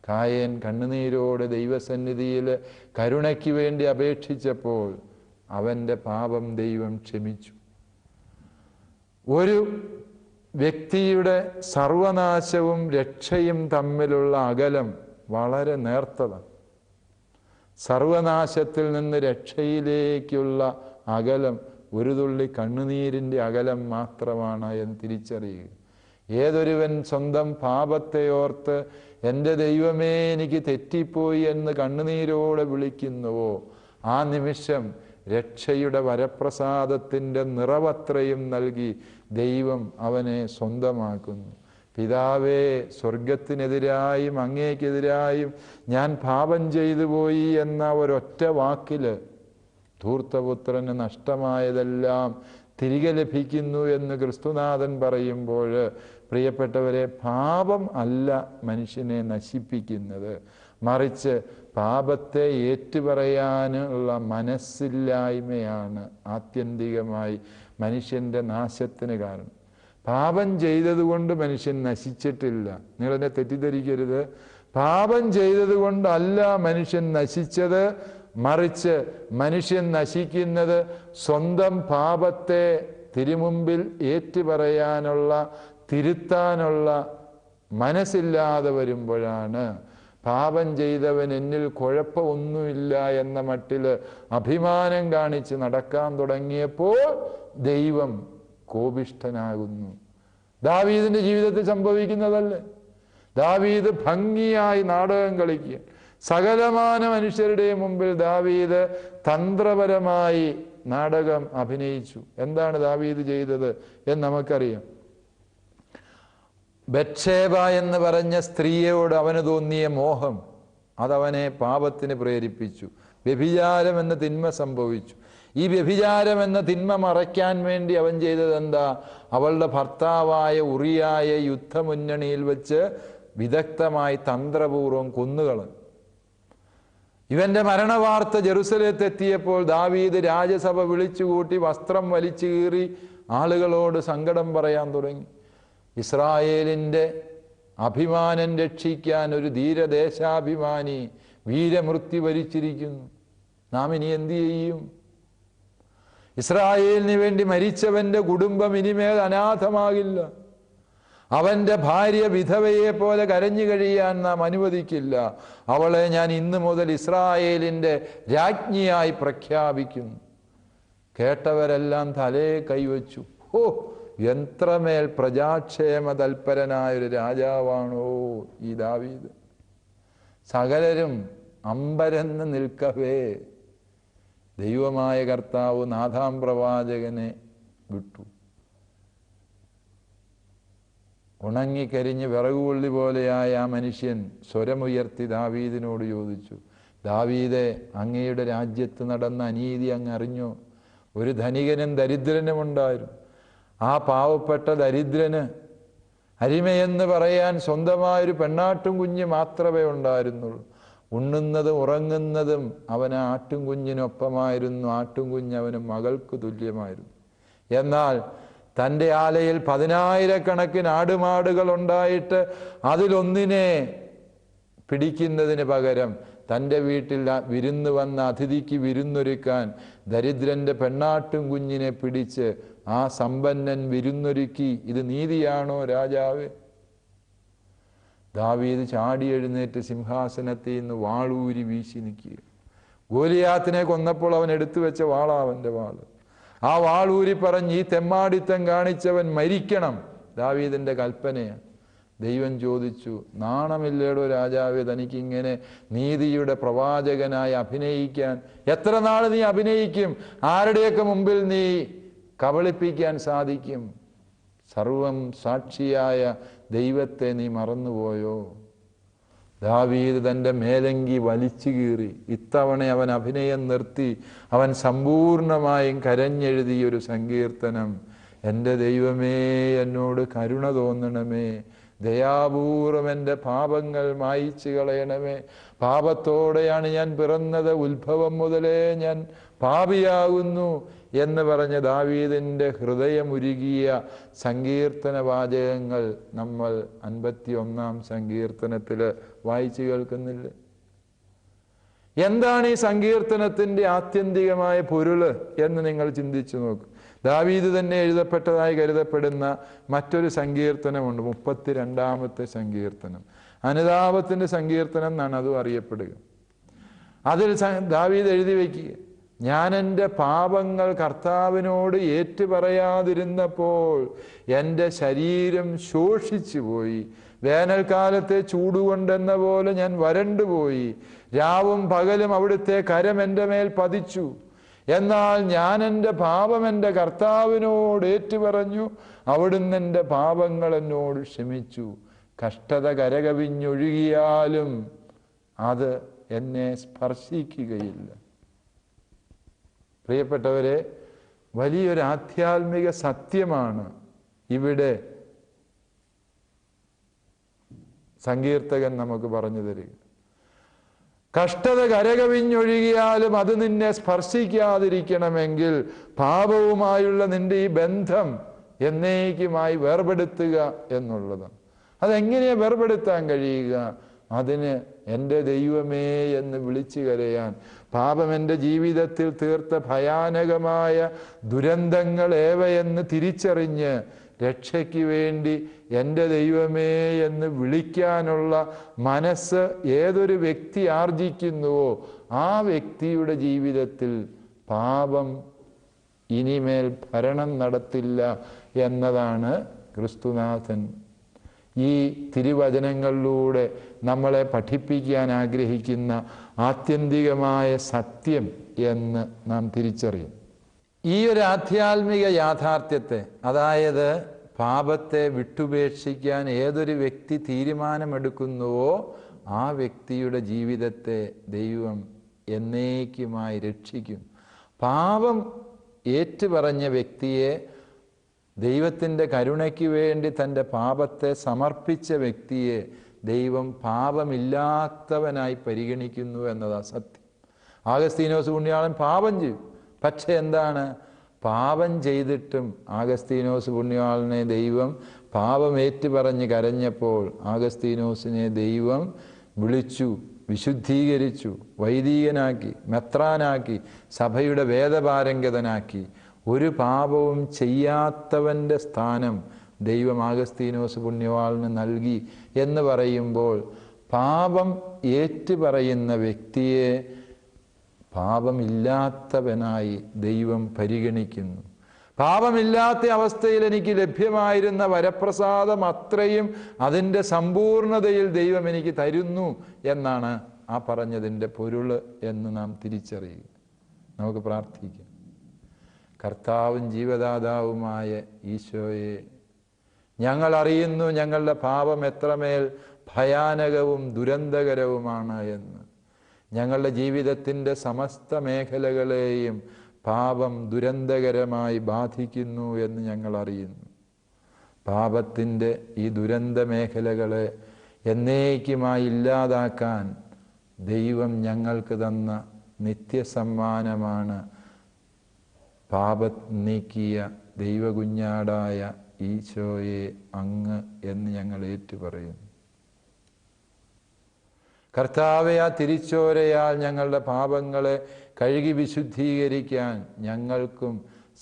കായേൻ കണ്ണുനീരോടെ ദൈവസന്നിധിയിൽ കരുണയ്ക്ക് വേണ്ടി അപേക്ഷിച്ചപ്പോൾ അവൻ്റെ പാപം ദൈവം ക്ഷമിച്ചു. ഒരു വ്യക്തിയുടെ സർവനാശവും രക്ഷയും തമ്മിലുള്ള അകലം വളരെ നേർത്തതാണ്. സർവനാശത്തിൽ നിന്ന് രക്ഷയിലേക്കുള്ള അകലം ഒരു തുള്ളി കണ്ണുനീരിൻ്റെ അകലം മാത്രമാണ് എന്ന് തിരിച്ചറിയുക. ഏതൊരുവൻ സ്വന്തം പാപത്തെ ഓർത്ത് എൻ്റെ ദൈവമേ എനിക്ക് തെറ്റിപ്പോയി എന്ന് കണ്ണുനീരോടെ വിളിക്കുന്നുവോ ആ നിമിഷം രക്ഷയുടെ വരപ്രസാദത്തിൻ്റെ നിറവത്രയും നൽകി ദൈവം അവനെ സ്വന്തമാക്കുന്നു. പിതാവേ, സ്വർഗത്തിനെതിരായും അങ്ങേക്കെതിരായും ഞാൻ പാപം ചെയ്തു പോയി എന്ന ഒരൊറ്റ വാക്കിൽ ധൂർത്തപുത്രന് നഷ്ടമായതെല്ലാം തിരികെ ലഭിക്കുന്നു എന്ന് ക്രിസ്തുനാഥൻ പറയുമ്പോൾ പ്രിയപ്പെട്ടവരെ, പാപം അല്ല മനുഷ്യനെ നശിപ്പിക്കുന്നത്, മറിച്ച് പാപത്തെ ഏറ്റുപറയാനുള്ള മനസ്സില്ലായ്മയാണ് ആത്യന്തികമായി മനുഷ്യൻ്റെ നാശത്തിന് കാരണം. പാപം ചെയ്തതുകൊണ്ട് മനുഷ്യൻ നശിച്ചിട്ടില്ല. നിങ്ങളെന്നെ തെറ്റിദ്ധരിക്കരുത്. പാപം ചെയ്തതുകൊണ്ടല്ല മനുഷ്യൻ നശിച്ചത്, മറിച്ച് മനുഷ്യൻ നശിക്കുന്നത് സ്വന്തം പാപത്തെ തിരുമുമ്പിൽ ഏറ്റുപറയാനുള്ള, തിരുത്താനുള്ള മനസ്സില്ലാതെ വരുമ്പോഴാണ്. പാപം ചെയ്തവൻ എന്നിൽ കുഴപ്പമൊന്നുമില്ല എന്ന മട്ടിൽ അഭിമാനം കാണിച്ച് നടക്കാൻ തുടങ്ങിയപ്പോൾ ദൈവം കോപിഷ്ഠനാകുന്നു. ദാവീദിന്റെ ജീവിതത്തിൽ സംഭവിക്കുന്നതല്ലേ? ദാവീദ് ഭംഗിയായി നാടകം കളിക്കുക. സകലമാന മനുഷ്യരുടെ മുമ്പിൽ ദാവീദ് തന്ത്രപരമായി നാടകം അഭിനയിച്ചു. എന്താണ് ദാവീദ് ചെയ്തത് എന്ന് നമുക്കറിയാം. ബത്ശേബ എന്ന് പറഞ്ഞ സ്ത്രീയോട് അവന് തോന്നിയ മോഹം അതവനെ പാപത്തിന് പ്രേരിപ്പിച്ചു. വ്യഭിചാരം എന്ന തിന്മ സംഭവിച്ചു. ഈ വ്യഭിചാരം എന്ന തിന്മ മറയ്ക്കാൻ വേണ്ടി അവൻ ചെയ്തത് എന്താ? അവളുടെ ഭർത്താവായ ഉറിയായ യുദ്ധമുന്നണിയിൽ വെച്ച് വിദഗ്ധമായി തന്ത്രപൂർവം കൊന്നുകളഞ്ഞു. ഇവന്റെ മരണവാർത്ത ജെറുസലേത്തെത്തിയപ്പോൾ ദാവീദ് രാജസഭ വിളിച്ചുകൂട്ടി വസ്ത്രം വലിച്ചു കീറി ആളുകളോട് സങ്കടം പറയാൻ തുടങ്ങി. ഇസ്രായേലിൻ്റെ അഭിമാനം രക്ഷിക്കാൻ ഒരു ധീരദേശാഭിമാനി വീരമൃത്യു വരിച്ചിരിക്കുന്നു. നാം ഇനി എന്തു ചെയ്യും? ഇസ്രായേലിന് വേണ്ടി മരിച്ചവന്റെ കുടുംബം ഇനിമേൽ അനാഥമാകില്ല. അവന്റെ ഭാര്യ വിധവയെ പോലെ കരഞ്ഞു കഴിയാൻ നാം അനുവദിക്കില്ല. അവളെ ഞാൻ ഇന്നു മുതൽ ഇസ്രായേലിൻ്റെ രാജ്ഞിയായി പ്രഖ്യാപിക്കുന്നു. കേട്ടവരെല്ലാം തലേ കൈവച്ചു. ഓ, എത്രമേൽ പ്രജാക്ഷേമ തൽപരനായൊരു രാജാവാണോ ഈ ദാവീദ്! സകലരും അമ്പരന്ന് നിൽക്കവേ ദൈവമായ കർത്താവ് നാഥാം പ്രവാചകനെ വിട്ടു. ഉണങ്ങിക്കരിഞ്ഞ് വിറകുകൊള്ളി പോലെയായ ആ മനുഷ്യൻ സ്വരമുയർത്തി ദാവീദിനോട് ചോദിച്ചു, ദാവീദേ, അങ്ങയുടെ രാജ്യത്ത് നടന്ന അനീതി അങ്ങ് അറിഞ്ഞോ? ഒരു ധനികനും ദരിദ്രനും ഉണ്ടായിരുന്നു. ആ പാവപ്പെട്ട ദരിദ്രന് അരിമയെന്ന് പറയാൻ സ്വന്തമായൊരു പെണ്ണാട്ടും കുഞ്ഞ് മാത്രമേ ഉണ്ടായിരുന്നുള്ളൂ. ഉണ്ണുന്നതും ഉറങ്ങുന്നതും അവൻ ആട്ടും കുഞ്ഞിനൊപ്പമായിരുന്നു. ആട്ടും കുഞ്ഞ് അവന് മകൾക്ക് തുല്യമായിരുന്നു. എന്നാൽ തൻ്റെ ആലയിൽ 10,000-കണക്കിന് ആടുമാടുകൾ ഉണ്ടായിട്ട് അതിലൊന്നിനെ പിടിക്കുന്നതിന് പകരം തൻ്റെ വീട്ടിൽ വിരുന്ന് വന്ന അതിഥിക്ക് വിരുന്നൊരുക്കാൻ ദരിദ്രൻ്റെ പെണ്ണാട്ടും കുഞ്ഞിനെ പിടിച്ച് ആ സമ്പന്നൻ വിരുന്നൊരുക്കി. ഇത് നീതിയാണോ രാജാവേ? ദാവീദ് ചാടി എഴുന്നേറ്റ് സിംഹാസനത്തിൽ നിന്ന് വാളൂരി വീശി നിൽക്കുക. ഗോലിയാത്തിനെ കൊന്നപ്പോൾ അവൻ എടുത്തു വെച്ച വാളാ അവൻ്റെ വാള്. ആ വാളൂരി പറഞ്ഞ് ഈ തെമ്മാടിത്തം കാണിച്ചവൻ മരിക്കണം. ദാവീദിൻ്റെ കൽപ്പനയാണ്. ദൈവം ചോദിച്ചു, നാണമില്ലേടോ രാജാവേ തനിക്കിങ്ങനെ നീതിയുടെ പ്രവാചകനായി അഭിനയിക്കാൻ? എത്ര നാൾ നീ അഭിനയിക്കും? ആരുടെയൊക്കെ മുമ്പിൽ നീ കബളിപ്പിക്കാൻ സാധിക്കും? സർവം സാക്ഷിയായ ദൈവത്തെ നീ മറന്നുപോയോ? ദാവീദ് തൻ്റെ മേലങ്കി വലിച്ചു കീറി. ഇത്തവണ അവൻ അഭിനയം നിർത്തി. അവൻ സമ്പൂർണമായും കരഞ്ഞെഴുതിയൊരു സങ്കീർത്തനം. എൻ്റെ ദൈവമേ, എന്നോട് കരുണ തോന്നണമേ, ദയാപൂർവം എൻ്റെ പാപങ്ങൾ മായിച്ചു കളയണമേ. പാപത്തോടെയാണ് ഞാൻ പിറന്നത്, ഉത്ഭവം മുതലേ ഞാൻ പാപിയാകുന്നു എന്ന് പറഞ്ഞ ദാവീദിൻ്റെ ഹൃദയമുരുകിയ സങ്കീർത്തന വാചകങ്ങൾ നമ്മൾ 51-ാം സങ്കീർത്തനത്തിൽ വായിച്ചു കേൾക്കുന്നില്ല. എന്താണ് ഈ സങ്കീർത്തനത്തിൻ്റെ ആത്യന്തികമായ പൊരുള് എന്ന് നിങ്ങൾ ചിന്തിച്ചു നോക്കും. ദാവീദ് തന്നെ എഴുതപ്പെട്ടതായി കരുതപ്പെടുന്ന മറ്റൊരു സങ്കീർത്തനമുണ്ട്, 32-ാമത്തെ സങ്കീർത്തനം. അനുതാപത്തിൻ്റെ സങ്കീർത്തനം എന്നാണ് അതും അറിയപ്പെടുക. അതിൽ ദാവീദ് എഴുതി വയ്ക്കുക, ഞാൻ എൻ്റെ പാപങ്ങൾ കർത്താവിനോട് ഏറ്റുപറയാതിരുന്നപ്പോൾ എൻ്റെ ശരീരം ശോഷിച്ചു പോയി. വേനൽക്കാലത്തെ ചൂടുകൊണ്ടെന്ന പോലെ ഞാൻ വരണ്ടുപോയി. രാവും പകലും അവിടുത്തെ കരം എൻ്റെ മേൽ പതിച്ചു. എന്നാൽ ഞാൻ എൻ്റെ പാപം എൻ്റെ കർത്താവിനോട് ഏറ്റുപറഞ്ഞു. അവിടുന്ന് എൻ്റെ പാപങ്ങൾ എന്നോട് ക്ഷമിച്ചു. കഷ്ടത കരകവിഞ്ഞൊഴുകിയാലും അത് എന്നെ സ്പർശിക്കുകയില്ല. പ്രിയപ്പെട്ടവരെ, വലിയൊരു ആധ്യാത്മിക സത്യമാണ് ഇവിടെ സങ്കീർത്തകൻ നമുക്ക് പറഞ്ഞു തരിക. കഷ്ടത കരകവിഞ്ഞൊഴുകിയാലും അത് നിന്നെ സ്പർശിക്കാതിരിക്കണമെങ്കിൽ പാപവുമായുള്ള നിന്റെ ഈ ബന്ധം എന്നേക്കുമായി വേർപെടുത്തുക എന്നുള്ളതാണ്. അതെങ്ങനെയാ വേർപെടുത്താൻ കഴിയുക? അതിന് എൻ്റെ ദൈവമേ എന്ന് വിളിച്ചു കരയാൻ, പാപം എൻ്റെ ജീവിതത്തിൽ തീർത്ത ഭയാനകമായ ദുരന്തങ്ങൾ ഏവയെന്ന് തിരിച്ചറിഞ്ഞ് രക്ഷയ്ക്ക് വേണ്ടി എൻ്റെ ദൈവമേ എന്ന് വിളിക്കാനുള്ള മനസ്സ് ഏതൊരു വ്യക്തി ആർജിക്കുന്നുവോ ആ വ്യക്തിയുടെ ജീവിതത്തിൽ പാപം ഇനിമേൽ ഭരണം നടത്തില്ല എന്നതാണ് ക്രിസ്തുനാഥൻ ഈ തിരുവചനങ്ങളിലൂടെ നമ്മളെ പഠിപ്പിക്കാൻ ആഗ്രഹിക്കുന്ന ആത്യന്തികമായ സത്യം എന്ന് നാം തിരിച്ചറിയും. ഈ ഒരു ആധ്യാത്മിക യാഥാർത്ഥ്യത്തെ, അതായത് പാപത്തെ വിട്ടുപേക്ഷിക്കാൻ ഏതൊരു വ്യക്തി തീരുമാനമെടുക്കുന്നുവോ ആ വ്യക്തിയുടെ ജീവിതത്തെ ദൈവം എന്നേക്കുമായി രക്ഷിക്കും. പാപം ഏറ്റുപറഞ്ഞ വ്യക്തിയെ, ദൈവത്തിൻ്റെ കരുണയ്ക്ക് വേണ്ടി തൻ്റെ പാപത്തെ സമർപ്പിച്ച വ്യക്തിയെ ദൈവം പാപമില്ലാത്തവനായി പരിഗണിക്കുന്നു എന്നതാണ് സത്യം. ആഗസ്തീനോസ് പുണ്യാളൻ പാപം ചെയ്യും. പക്ഷെ എന്താണ്? പാപം ചെയ്തിട്ടും ആഗസ്തീനോസ് പുണ്യാളനെ ദൈവം പാപമേറ്റു പറഞ്ഞ് കരഞ്ഞപ്പോൾ ആഗസ്തീനോസിനെ ദൈവം വിളിച്ചു, വിശുദ്ധീകരിച്ചു, വൈദികനാക്കി, മെത്രാനാക്കി, സഭയുടെ വേദപാരംഗതനാക്കി. ഒരു പാപവും ചെയ്യാത്തവൻ്റെ സ്ഥാനം ദൈവം ആഗസ്തീനോസ് പുണ്യവാളിന് നൽകി എന്ന് പറയുമ്പോൾ പാപം ഏറ്റുപറയുന്ന വ്യക്തിയെ പാപമില്ലാത്തവനായി ദൈവം പരിഗണിക്കുന്നു. പാപമില്ലാത്ത അവസ്ഥയിൽ എനിക്ക് ലഭ്യമായിരുന്ന വരപ്രസാദം അത്രയും അതിൻ്റെ സമ്പൂർണതയിൽ ദൈവം എനിക്ക് തരുന്നു എന്നാണ് ആ പറഞ്ഞതിൻ്റെ പൊരുള് എന്ന് നാം തിരിച്ചറിയുക. നമുക്ക് പ്രാർത്ഥിക്കാം. കർത്താവും ജീവദാതാവുമായ ഈശോയെ, ഞങ്ങൾ അറിയുന്നു ഞങ്ങളുടെ പാപം എത്രമേൽ ഭയാനകവും ദുരന്തകരവുമാണ് എന്ന്. ഞങ്ങളുടെ ജീവിതത്തിൻ്റെ സമസ്ത മേഖലകളെയും പാപം ദുരന്തകരമായി ബാധിക്കുന്നു എന്ന് ഞങ്ങൾ അറിയുന്നു. പാപത്തിൻ്റെ ഈ ദുരന്ത മേഖലകളെ എന്നേക്കുമായി ഇല്ലാതാക്കാൻ ദൈവം ഞങ്ങൾക്ക് തന്ന നിത്യസമ്മാനമാണ് പാപം നീക്കിയ ദൈവകുഞ്ഞാടായ ഈശോയെ അങ്ങ് എന്ന് ഞങ്ങൾ ഏറ്റുപറയുന്നു. കർത്താവെ, ആ തിരിച്ചോരയാൽ ഞങ്ങളുടെ പാപങ്ങളെ കഴുകി വിശുദ്ധീകരിക്കാൻ ഞങ്ങൾക്കും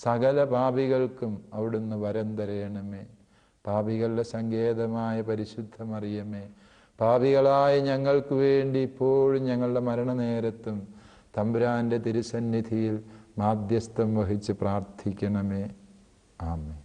സകല പാപികൾക്കും അവിടുന്ന് വരം തരയണമേ. പാപികളുടെ സങ്കേതമായ പരിശുദ്ധ മറിയമേ, പാപികളായ ഞങ്ങൾക്ക് വേണ്ടി ഇപ്പോഴും ഞങ്ങളുടെ മരണനേരത്തും തമ്പുരാൻ്റെ തിരുസന്നിധിയിൽ മാധ്യസ്ഥം വഹിച്ച് പ്രാർത്ഥിക്കണമേ. ആമേൻ.